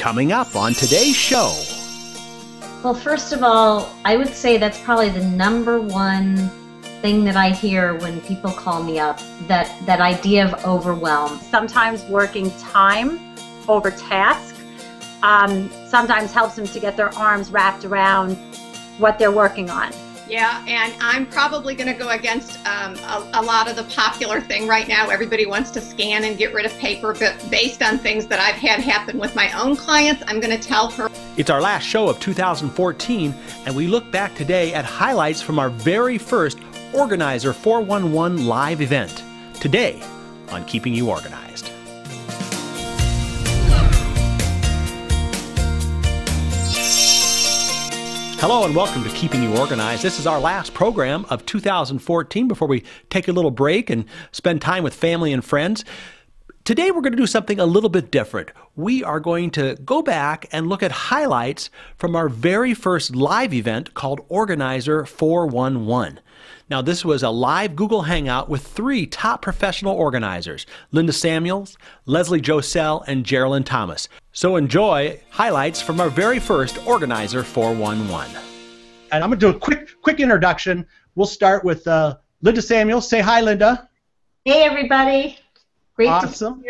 Coming up on today's show. Well, first of all, I would say that's probably the number one thing that I hear when people call me up, that idea of overwhelm. Sometimes working time over task sometimes helps them to get their arms wrapped around what they're working on. Yeah, and I'm probably going to go against a lot of the popular thing right now. Everybody wants to scan and get rid of paper, but based on things that I've had happen with my own clients, I'm going to tell her. It's our last show of 2014, and we look back today at highlights from our very first Organizer 411 live event. Today on Keeping You Organized. Hello and welcome to Keeping You Organized. This is our last program of 2014 before we take a little break and spend time with family and friends. Today we're going to do something a little bit different. We are going to go back and look at highlights from our very first live event called Organizer 411. Now, this was a live Google Hangout with three top professional organizers, Linda Samuels, Leslie Josell, and Geralin Thomas. So enjoy highlights from our very first Organizer 411. And I'm going to do a quick introduction. We'll start with Linda Samuels. Say hi, Linda. Hey, everybody. Great awesome. To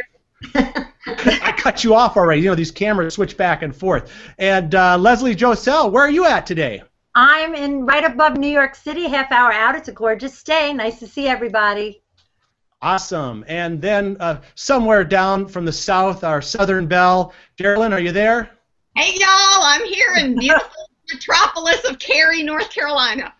see you. I cut you off already. You know, these cameras switch back and forth. And Leslie Josell, where are you at today? I'm in right above New York City, half hour out. It's a gorgeous day. Nice to see everybody. Awesome. And then somewhere down from the south, our Southern Belle. Geralin, are you there? Hey, y'all. I'm here in beautiful metropolis of Cary, North Carolina.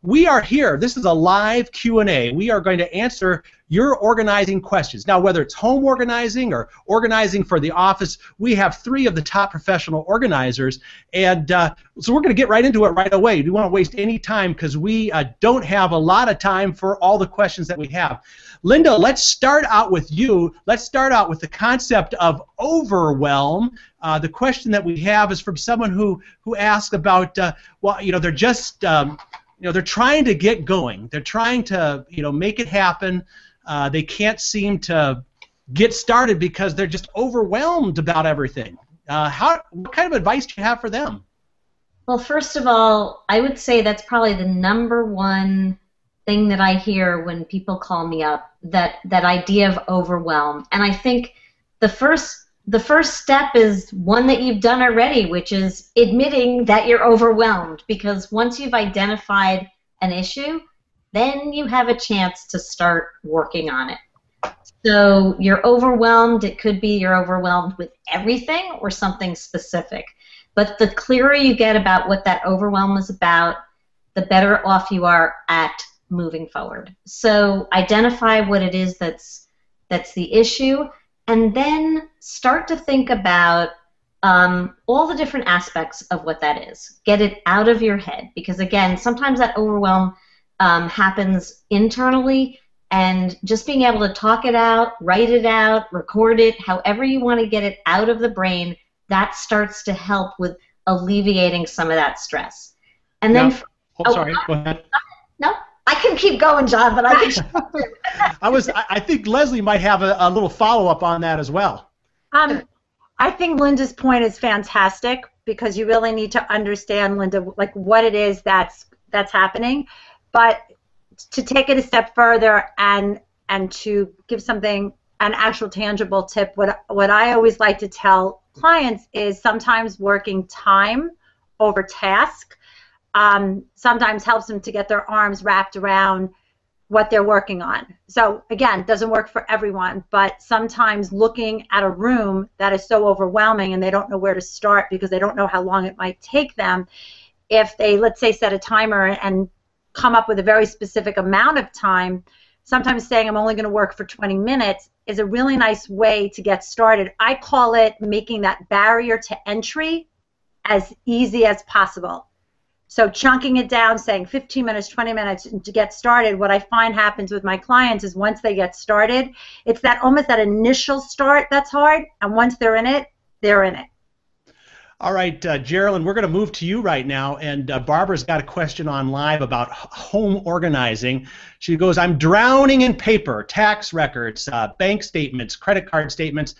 We are here. This is a live Q&A. We are going to answer your organizing questions. Now, whether it's home organizing or organizing for the office, we have three of the top professional organizers, and so we're going to get right into it right away. We don't want to waste any time because we don't have a lot of time for all the questions that we have. Linda, let's start out with you. Let's start out with the concept of overwhelm. The question that we have is from someone who asked about, well, you know, they're just they're trying to get going. They're trying to, make it happen. They can't seem to get started because they're just overwhelmed about everything. What kind of advice do you have for them? Well, first of all, I would say that's probably the number one thing that I hear when people call me up, that idea of overwhelm. And I think the first step is one that you've done already, which is admitting that you're overwhelmed, because once you've identified an issue, then you have a chance to start working on it. So you're overwhelmed. It could be you're overwhelmed with everything or something specific. But the clearer you get about what that overwhelm is about, the better off you are at moving forward. So identify what it is that's the issue, and then start to think about all the different aspects of what that is. Get it out of your head, because again, sometimes that overwhelm happens internally, and just being able to talk it out, write it out, record it, however you want to get it out of the brain, that starts to help with alleviating some of that stress. And then, sorry, go ahead. No, I can keep going, John, but I can. I think Leslie might have a little follow-up on that as well. I think Linda's point is fantastic, because you really need to understand, Linda, like what it is that's happening. But to take it a step further and to give something, an actual tangible tip, what I always like to tell clients is sometimes working time over task sometimes helps them to get their arms wrapped around what they're working on. So again, it doesn't work for everyone, but sometimes looking at a room that is so overwhelming and they don't know where to start because they don't know how long it might take them, if they, let's say, set a timer and come up with a very specific amount of time, sometimes saying I'm only going to work for 20 minutes is a really nice way to get started. I call it making that barrier to entry as easy as possible. So chunking it down, saying 15 minutes, 20 minutes to get started, what I find happens with my clients is once they get started, it's that almost that initial start that's hard, and once they're in it, they're in it. All right, Geralin, we're going to move to you right now, and Barbara's got a question on live about home organizing. She goes, I'm drowning in paper, tax records, bank statements, credit card statements.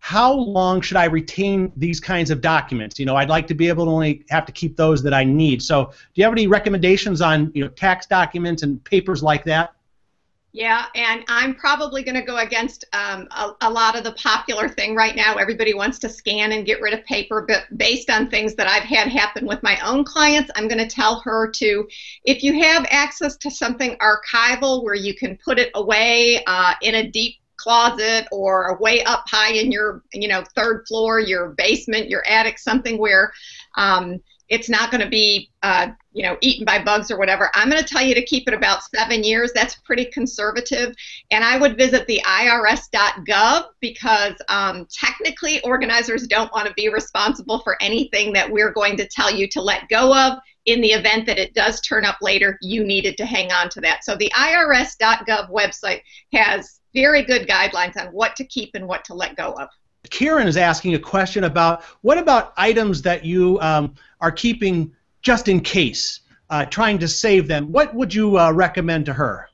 how long should I retain these kinds of documents? You know, I'd like to be able to only have to keep those that I need. So do you have any recommendations on, you know, tax documents and papers like that? Yeah, and I'm probably going to go against a lot of the popular thing right now. Everybody wants to scan and get rid of paper, but based on things that I've had happen with my own clients, I'm going to tell her to, if you have access to something archival where you can put it away in a deep closet or way up high in your, you know, third floor, your basement, your attic, something where it's not going to be, you know, eaten by bugs or whatever. I'm going to tell you to keep it about 7 years. That's pretty conservative. And I would visit the irs.gov because technically organizers don't want to be responsible for anything that we're going to tell you to let go of. In the event that it does turn up later, you needed to hang on to that. So the irs.gov website has very good guidelines on what to keep and what to let go of. Karen is asking a question about what about items that you are keeping just in case, trying to save them. What would you recommend to her?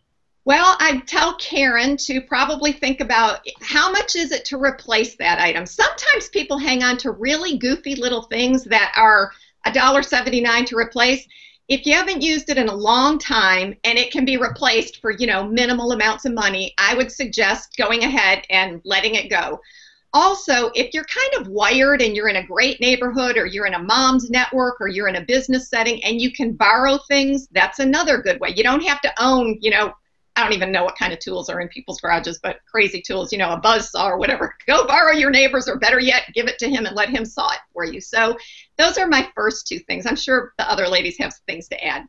Well, I'd tell Karen to probably think about how much is it to replace that item. Sometimes people hang on to really goofy little things that are $1.79 to replace. If you haven't used it in a long time and it can be replaced for, you know, minimal amounts of money, I would suggest going ahead and letting it go. Also, if you're kind of wired and you're in a great neighborhood or you're in a mom's network or you're in a business setting and you can borrow things, that's another good way. You don't have to own, you know, I don't even know what kind of tools are in people's garages, but crazy tools, you know, a buzzsaw or whatever. Go borrow your neighbor's, or better yet, give it to him and let him saw it for you. So those are my first two things. I'm sure the other ladies have things to add.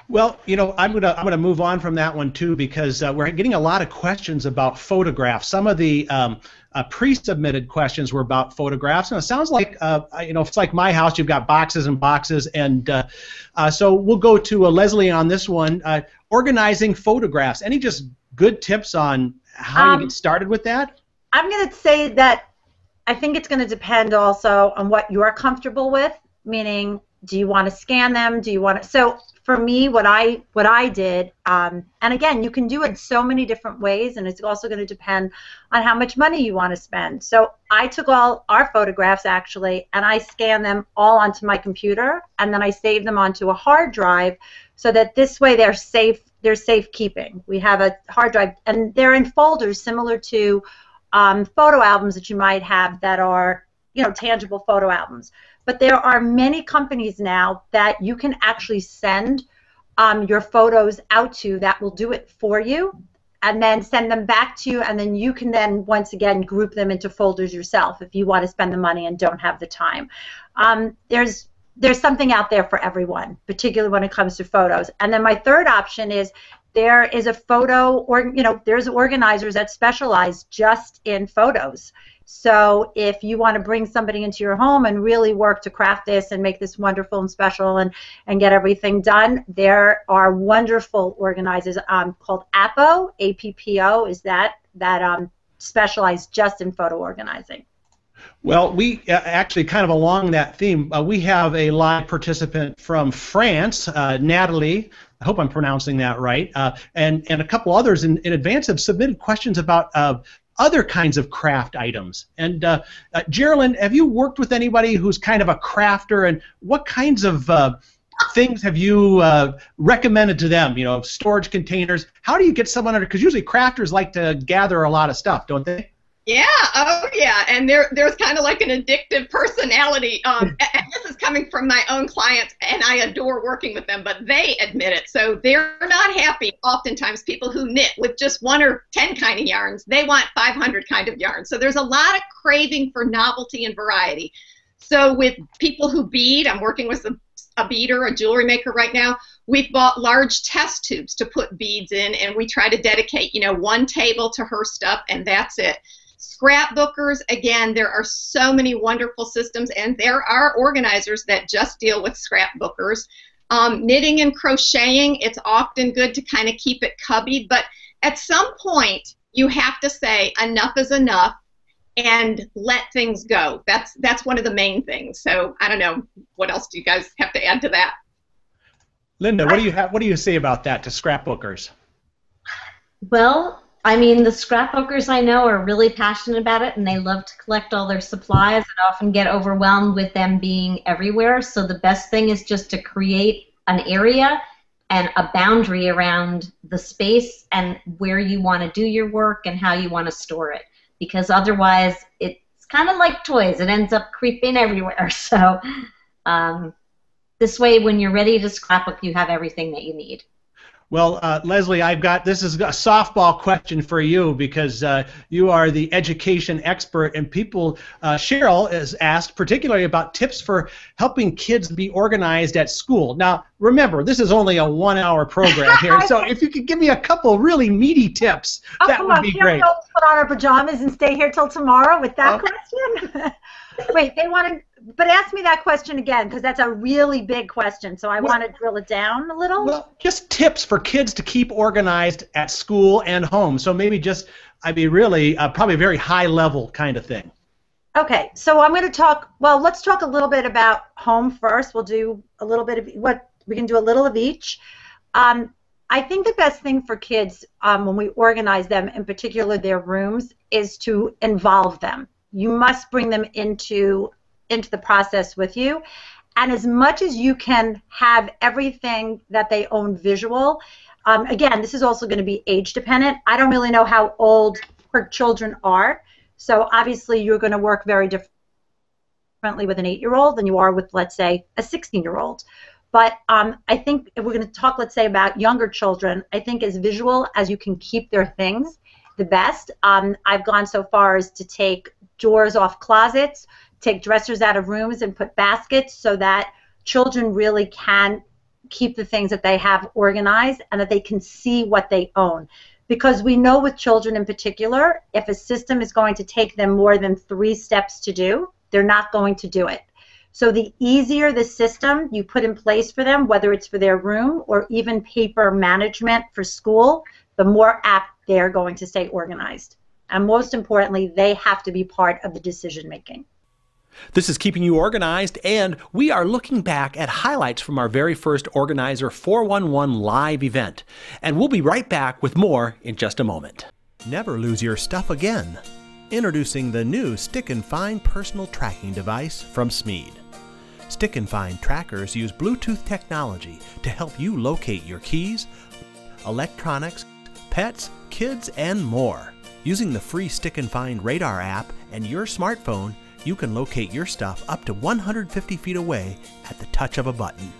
Well, you know, I'm gonna move on from that one too, because we're getting a lot of questions about photographs. Some of the pre-submitted questions were about photographs, and it sounds like you know, if it's like my house, you've got boxes and boxes, and so we'll go to Leslie on this one. Organizing photographs. Any just good tips on how you get started with that? I'm going to say that I think it's going to depend also on what you're comfortable with. Meaning, do you want to scan them? Do you want to? So for me, what I did, and again, you can do it so many different ways, and it's also going to depend on how much money you want to spend. So I took all our photographs actually, and I scanned them all onto my computer, and then I saved them onto a hard drive, so that this way they're safe. They're safekeeping. We have a hard drive, and they're in folders similar to photo albums that you might have that are, you know, tangible photo albums. But there are many companies now that you can actually send your photos out to that will do it for you, and then send them back to you, and then you can then once again group them into folders yourself if you want to spend the money and don't have the time. There's something out there for everyone, particularly when it comes to photos. And then my third option is there is a photo, or you know, there's organizers that specialize just in photos. So if you want to bring somebody into your home and really work to craft this and make this wonderful and special and get everything done, there are wonderful organizers called APPO, A-P-P-O, is that specialize just in photo organizing. Well, we actually kind of along that theme, we have a live participant from France, Natalie. I hope I'm pronouncing that right, and a couple others in advance have submitted questions about other kinds of craft items. And Geralin, have you worked with anybody who's kind of a crafter, and what kinds of things have you recommended to them? You know, storage containers. How do you get someone under? Because usually crafters like to gather a lot of stuff, don't they? Yeah, oh yeah, and there's kind of like an addictive personality, and this is coming from my own clients, and I adore working with them, but they admit it, so they're not happy. Oftentimes people who knit with just 1 or 10 kind of yarns, they want 500 kind of yarns, so there's a lot of craving for novelty and variety. So with people who bead, I'm working with a beader, a jewelry maker right now. We've bought large test tubes to put beads in, and we try to dedicate, you know, one table to her stuff, and that's it. Scrapbookers, again, there are so many wonderful systems, and there are organizers that just deal with scrapbookers. Knitting and crocheting, it's often good to kind of keep it cubbied, but at some point you have to say enough is enough and let things go. That's one of the main things. So I don't know, what else do you guys have to add to that? Linda, what do you say about that to scrapbookers? Well, I mean, the scrapbookers I know are really passionate about it, and they love to collect all their supplies and often get overwhelmed with them being everywhere. So the best thing is just to create an area and a boundary around the space and where you want to do your work and how you want to store it. Because otherwise, it's kind of like toys. It ends up creeping everywhere. So this way, when you're ready to scrapbook, you have everything that you need. Well, Leslie, this is a softball question for you because you are the education expert, and Cheryl has asked particularly about tips for helping kids be organized at school. Now, remember, this is only a 1-hour program here, so if you could give me a couple really meaty tips, that would be great. Can't we put on our pajamas and stay here till tomorrow with that question? Wait, but ask me that question again, because that's a really big question, so I want to drill it down a little. Well, just tips for kids to keep organized at school and home. So maybe really probably a very high level kind of thing. Okay, so I'm going to let's talk a little bit about home first. We'll do a little bit of we can do a little of each. I think the best thing for kids when we organize them, in particular their rooms, is to involve them. You must bring them into the process with you, and as much as you can have everything that they own visual. Again, this is also going to be age dependent. I don't really know how old her children are, so obviously you're going to work very differently with an 8-year-old than you are with, let's say, a 16-year-old. But I think if we're going to talk, let's say, about younger children, I think as visual as you can keep their things, the best. I've gone so far as to take drawers off closets, take dressers out of rooms and put baskets so that children really can keep the things that they have organized and that they can see what they own. Because we know with children in particular, if a system is going to take them more than 3 steps to do, they're not going to do it. So the easier the system you put in place for them, whether it's for their room or even paper management for school, the more apt they're going to stay organized. And most importantly, they have to be part of the decision making. This is Keeping You Organized, and we are looking back at highlights from our very first Organizer 411 live event. And we'll be right back with more in just a moment. Never lose your stuff again. Introducing the new Stick and Find personal tracking device from Smead. Stick and Find trackers use Bluetooth technology to help you locate your keys, electronics, pets, kids, and more. Using the free Stick and Find radar app and your smartphone, you can locate your stuff up to 150 feet away at the touch of a button.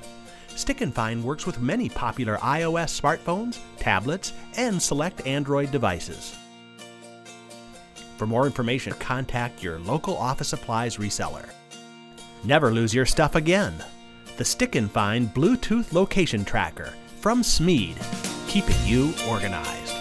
Stick and Find works with many popular iOS smartphones, tablets, and select Android devices. For more information, contact your local office supplies reseller. Never lose your stuff again. The Stick and Find Bluetooth location tracker from Smead, keeping you organized.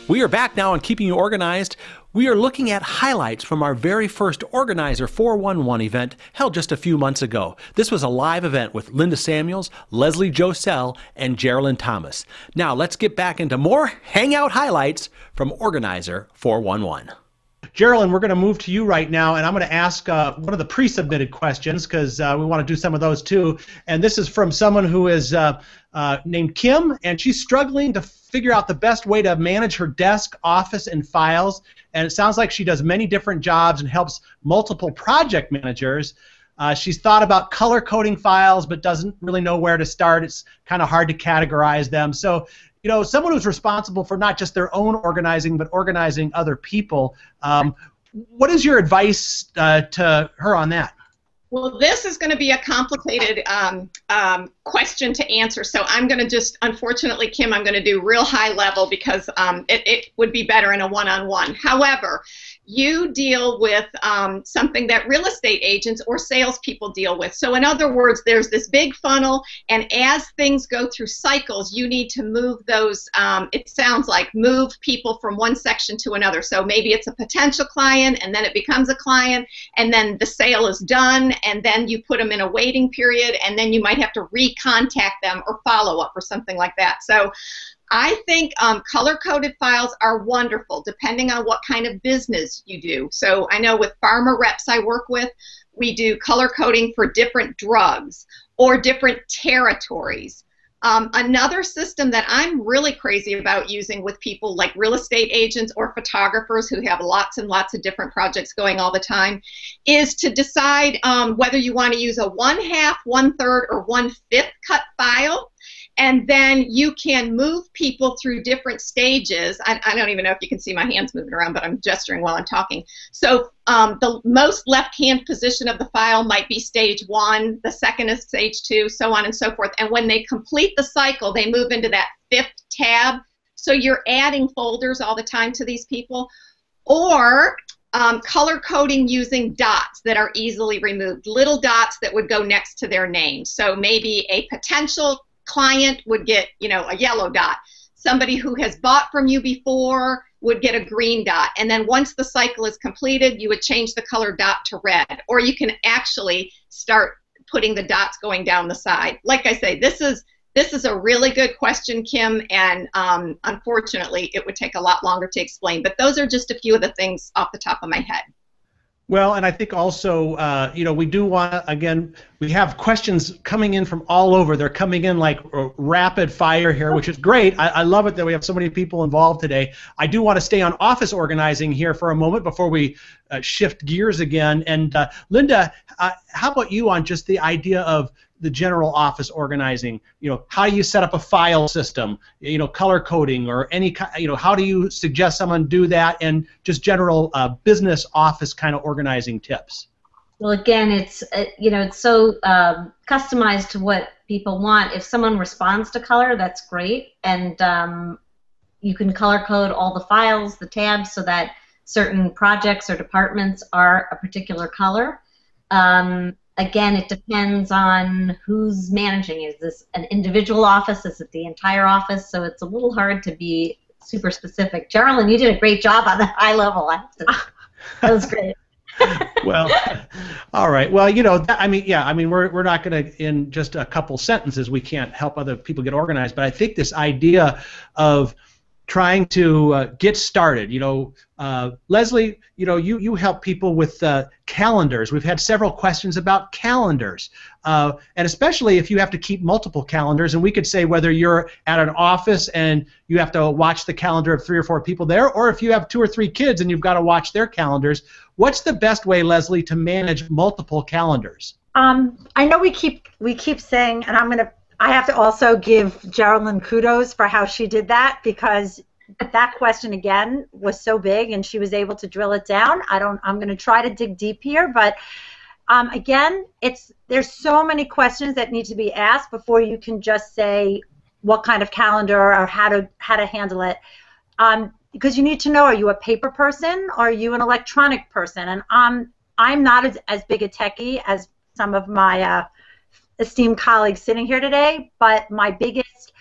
We are back now on Keeping You Organized. We are looking at highlights from our very first Organizer 411 event held just a few months ago. This was a live event with Linda Samuels, Leslie Josell, and Geralin Thomas. Now let's get back into more Hangout highlights from Organizer 411. Geralin, we're going to move to you right now, and I'm going to ask one of the pre-submitted questions because we want to do some of those too. And this is from someone who is named Kim, and she's struggling to figure out the best way to manage her desk, office, and files. And it sounds like she does many different jobs and helps multiple project managers. She's thought about color coding files but doesn't really know where to start. It's kind of hard to categorize them. So, you know, someone who's responsible for not just their own organizing but organizing other people, what is your advice to her on that? Well, this is going to be a complicated question to answer, so I'm going to just, unfortunately, Kim, I'm going to do real high level because it would be better in a one-on-one. However, you deal with something that real estate agents or salespeople deal with. So in other words, there's this big funnel, and as things go through cycles, you need to move those, it sounds like, move people from one section to another. So maybe it's a potential client, and then it becomes a client, and then the sale is done, and then you put them in a waiting period, and then you might have to recontact them or follow up or something like that. So I think color-coded files are wonderful depending on what kind of business you do. So I know with pharma reps I work with, we do color coding for different drugs or different territories. Another system that I'm really crazy about using with people like real estate agents or photographers who have lots and lots of different projects going all the time is to decide whether you want to use a 1/2, 1/3, or 1/5 cut file. And then you can move people through different stages. I don't even know if you can see my hands moving around, but I'm gesturing while I'm talking. So the most left-hand position of the file might be stage 1, the second is stage 2, so on and so forth. And when they complete the cycle, they move into that 5th tab. So you're adding folders all the time to these people. Or color coding using dots that are easily removed, little dots that would go next to their name. So maybe a potential client would get, a yellow dot. Somebody who has bought from you before would get a green dot. And then once the cycle is completed, you would change the color dot to red. Or you can actually start putting the dots going down the side. Like I say, this is a really good question, Kim, and unfortunately, it would take a lot longer to explain. But those are just a few of the things off the top of my head. Well, and I think also, we do want, again, we have questions coming in from all over. They're coming in like rapid fire here, which is great. I love it that we have so many people involved today. I do want to stay on office organizing here for a moment before we shift gears again. And Linda, how about you on just the idea of the general office organizing? How do you set up a file system? Color coding or any, how do you suggest someone do that, and just general business office kind of organizing tips? Well, again, it's so customized to what people want. If someone responds to color, that's great, and you can color code all the files, the tabs, so that certain projects or departments are a particular color. Again, it depends on who's managing. Is this an individual office? Is it the entire office? So it's a little hard to be super specific. Geralin, you did a great job on the high level. That was great. Well, all right. Well, we're not going to, in just a couple sentences, we can't help other people get organized. But I think this idea of trying to get started. Leslie, you help people with calendars. We've had several questions about calendars, and especially if you have to keep multiple calendars. And we could say whether you're at an office and you have to watch the calendar of 3 or 4 people there, or if you have 2 or 3 kids and you've got to watch their calendars. What's the best way, Leslie, to manage multiple calendars? I know we keep saying, and I have to also give Geralin kudos for how she did that, because that question again was so big and she was able to drill it down. I'm going to try to dig deep here, but again, there's so many questions that need to be asked before you can just say what kind of calendar or how to handle it. Because you need to know, are you a paper person or are you an electronic person? And I'm not as big a techie as some of my esteemed colleagues sitting here today, but my biggest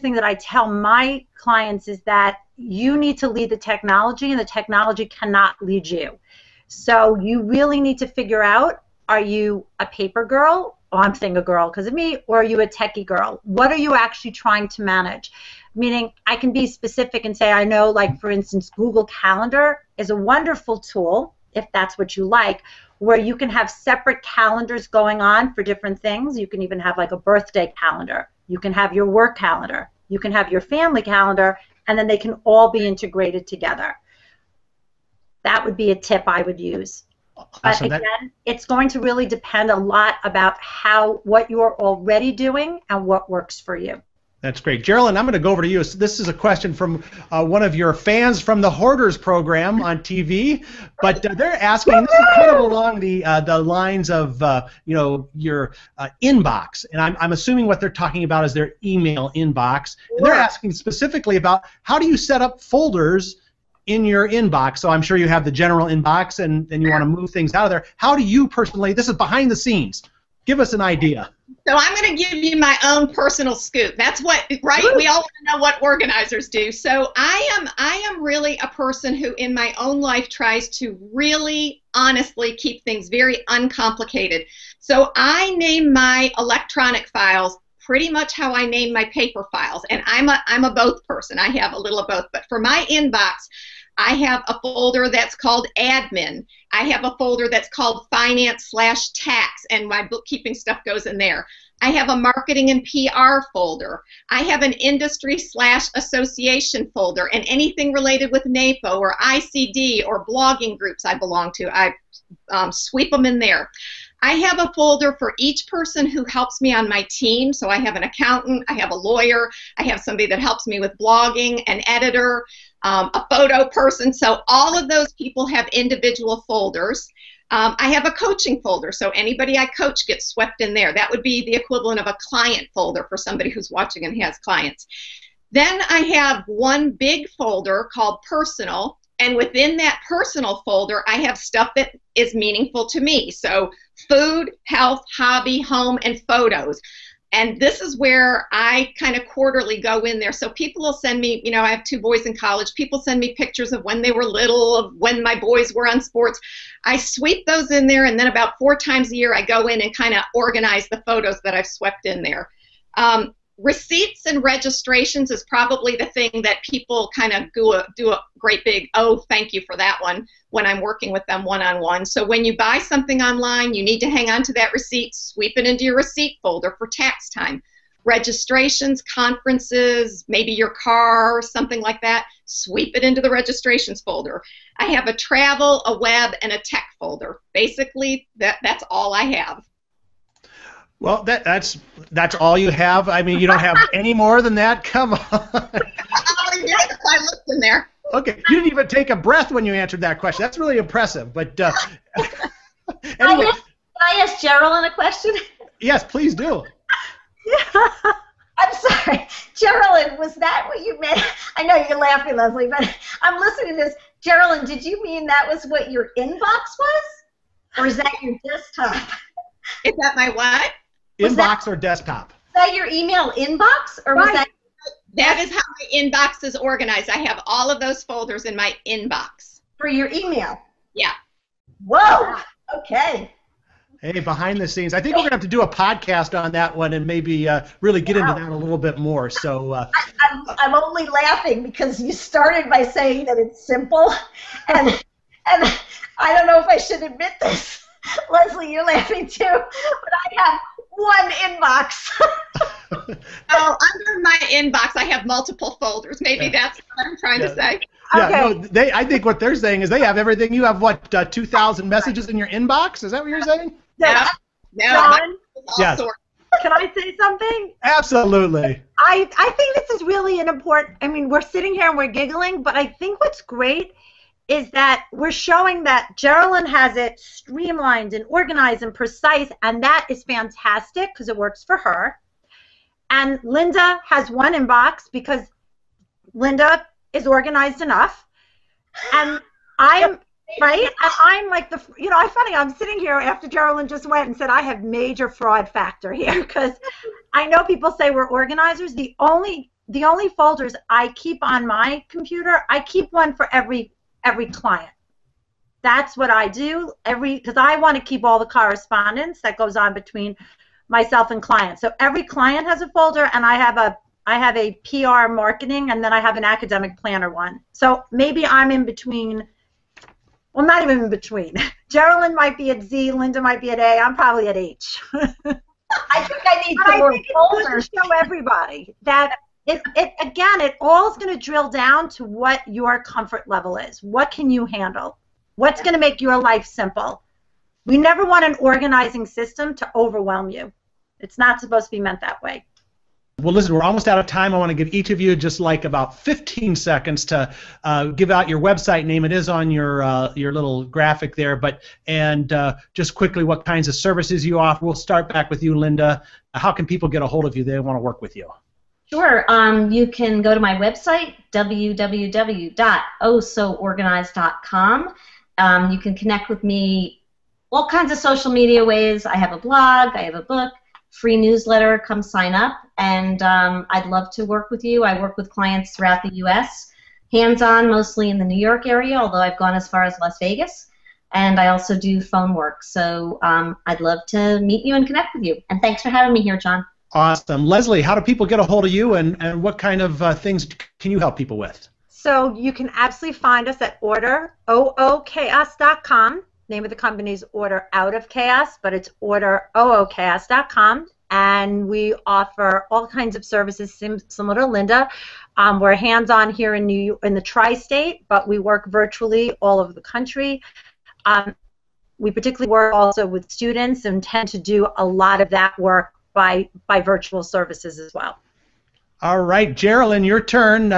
thing that I tell my clients is that you need to lead the technology and the technology cannot lead you. So you really need to figure out, are you a paper girl? Oh, I'm saying a girl because of me, or are you a techie girl? What are you actually trying to manage? Meaning, I can be specific and say, I know, like, for instance, Google Calendar is a wonderful tool, if that's what you like, where you can have separate calendars going on for different things. You can even have like a birthday calendar. You can have your work calendar. You can have your family calendar, and then they can all be integrated together. That would be a tip I would use. Awesome. But again, it's going to really depend a lot about what you're already doing and what works for you. That's great. Geralin, I'm going to go over to you. So this is a question from one of your fans from the Hoarders program on TV, but they're asking, this is kind of along the lines of your inbox, and I'm assuming what they're talking about is their email inbox, and they're asking specifically about how do you set up folders in your inbox. So I'm sure you have the general inbox, and you want to move things out of there. How do you personally, this is behind the scenes, give us an idea. So I'm going to give you my own personal scoop. That's what, right? We all want to know what organizers do. So I am really a person who in my own life tries to really honestly keep things very uncomplicated. So I name my electronic files pretty much how I name my paper files. And I'm a both person. I have a little of both. But for my inbox, I have a folder that's called admin. I have a folder that's called finance/tax, and my bookkeeping stuff goes in there. I have a marketing and PR folder. I have an industry/association folder, and anything related with NAPO or ICD or blogging groups I belong to, I sweep them in there. I have a folder for each person who helps me on my team. So I have an accountant, I have a lawyer, I have somebody that helps me with blogging, an editor, a photo person. So all of those people have individual folders. I have a coaching folder, so anybody I coach gets swept in there. That would be the equivalent of a client folder for somebody who's watching and has clients. Then I have one big folder called personal, and within that personal folder, I have stuff that is meaningful to me. So food, health, hobby, home, and photos. And this is where I kind of quarterly go in there. So people will send me, you know, I have 2 boys in college. People send me pictures of when they were little, of when my boys were on sports. I sweep those in there, and then about 4 times a year I go in and kind of organize the photos that I've swept in there. Receipts and registrations is probably the thing that people kind of do a great big, oh, thank you for that one, when I'm working with them one-on-one. So when you buy something online, you need to hang on to that receipt, sweep it into your receipt folder for tax time. Registrations, conferences, maybe your car, something like that, sweep it into the registrations folder. I have a travel, a web, and a tech folder. Basically, that's all I have. Well, that's all you have? I mean, you don't have any more than that? Come on. Oh, yes, I looked in there. Okay, you didn't even take a breath when you answered that question. That's really impressive. But anyway. Can I ask Geralin a question? Yes, please do. I'm sorry. Geralin, was that what you meant? I know you're laughing, Leslie, but I'm listening to this. Geralin, did you mean that was what your inbox was? Or is that your desktop? Is that my what? Inbox or desktop? Was that your email inbox? Or was that... That is how my inbox is organized. I have all of those folders in my inbox. For your email? Yeah. Whoa! Okay. Hey, behind the scenes. I think we're going to have to do a podcast on that one and maybe really get into that a little bit more. So I'm only laughing because you started by saying that it's simple, and I don't know if I should admit this. Leslie, you're laughing too, but I have one inbox. Oh, under my inbox, I have multiple folders. Maybe that's what I'm trying to say. Yeah, Okay. no, I think what they're saying is they have everything. You have, what, 2,000 messages in your inbox? Is that what you're saying? No, John, Yes. can I say something? Absolutely. I think this is really an important, I mean, we're sitting here and we're giggling, but I think what's great is that we're showing that Geralin has it streamlined and organized and precise, and that is fantastic because it works for her. And Linda has one inbox because Linda is organized enough. And I'm, right? And I'm like the, you know, I'm sitting here after Geralin just went and said, I have major fraud factor here because I know people say we're organizers. The only folders I keep on my computer, I keep one for every client. That's what I do because I want to keep all the correspondence that goes on between myself and clients. So every client has a folder, and I have a PR marketing, and then I have an academic planner one. So maybe I'm in between. Well, not even in between. Geralin might be at Z, Linda might be at A. I'm probably at H. I think I need some more folders. To show everybody that it all is going to drill down to what your comfort level is. What can you handle? What's going to make your life simple? We never want an organizing system to overwhelm you. It's not supposed to be meant that way. Well, listen, we're almost out of time. I want to give each of you just like about 15 seconds to give out your website name. It is on your little graphic there, and just quickly what kinds of services you offer. We'll start back with you, Linda. How can people get a hold of you? They want to work with you. Sure. You can go to my website, www.ohsoorganized.com. You can connect with me all kinds of social media ways. I have a blog, I have a book, free newsletter, come sign up, and I'd love to work with you. I work with clients throughout the U.S., hands-on, mostly in the New York area, although I've gone as far as Las Vegas, and I also do phone work. So I'd love to meet you and connect with you, and thanks for having me here, John. Awesome. Leslie, how do people get a hold of you, and what kind of things can you help people with? So you can absolutely find us at orderOOchaos.com. Name of the company is Order Out of Chaos, but it's orderOOchaos.com. and we offer all kinds of services similar to Linda. We're hands-on here in the tri-state, but we work virtually all over the country. We particularly work also with students and tend to do a lot of that work by virtual services as well. All right, Geralin, your turn.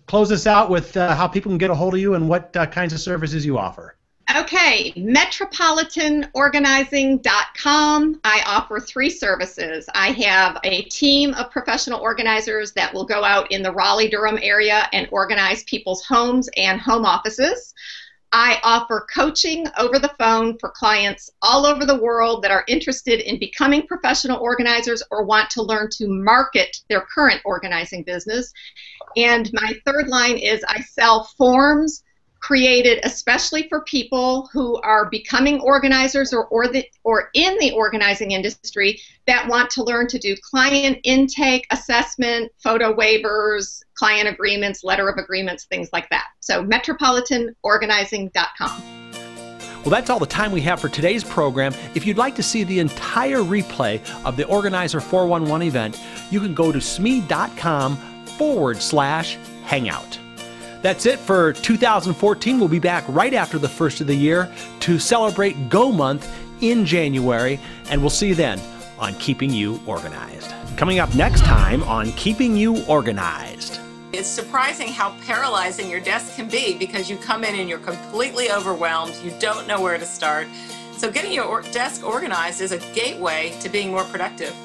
Close us out with how people can get a hold of you and what kinds of services you offer. Okay, metropolitanorganizing.com. I offer 3 services. I have a team of professional organizers that will go out in the Raleigh-Durham area and organize people's homes and home offices. I offer coaching over the phone for clients all over the world that are interested in becoming professional organizers or want to learn to market their current organizing business. And my third line is I sell forms created especially for people who are becoming organizers or in the organizing industry that want to learn to do client intake, assessment, photo waivers, client agreements, letter of agreements, things like that. So metropolitanorganizing.com. Well, that's all the time we have for today's program. If you'd like to see the entire replay of the Organizer 411 event, you can go to smead.com/hangout. That's it for 2014. We'll be back right after the first of the year to celebrate Go Month in January, and we'll see you then on Keeping You Organized. Coming up next time on Keeping You Organized. It's surprising how paralyzing your desk can be because you come in and you're completely overwhelmed. You don't know where to start. So getting your desk organized is a gateway to being more productive.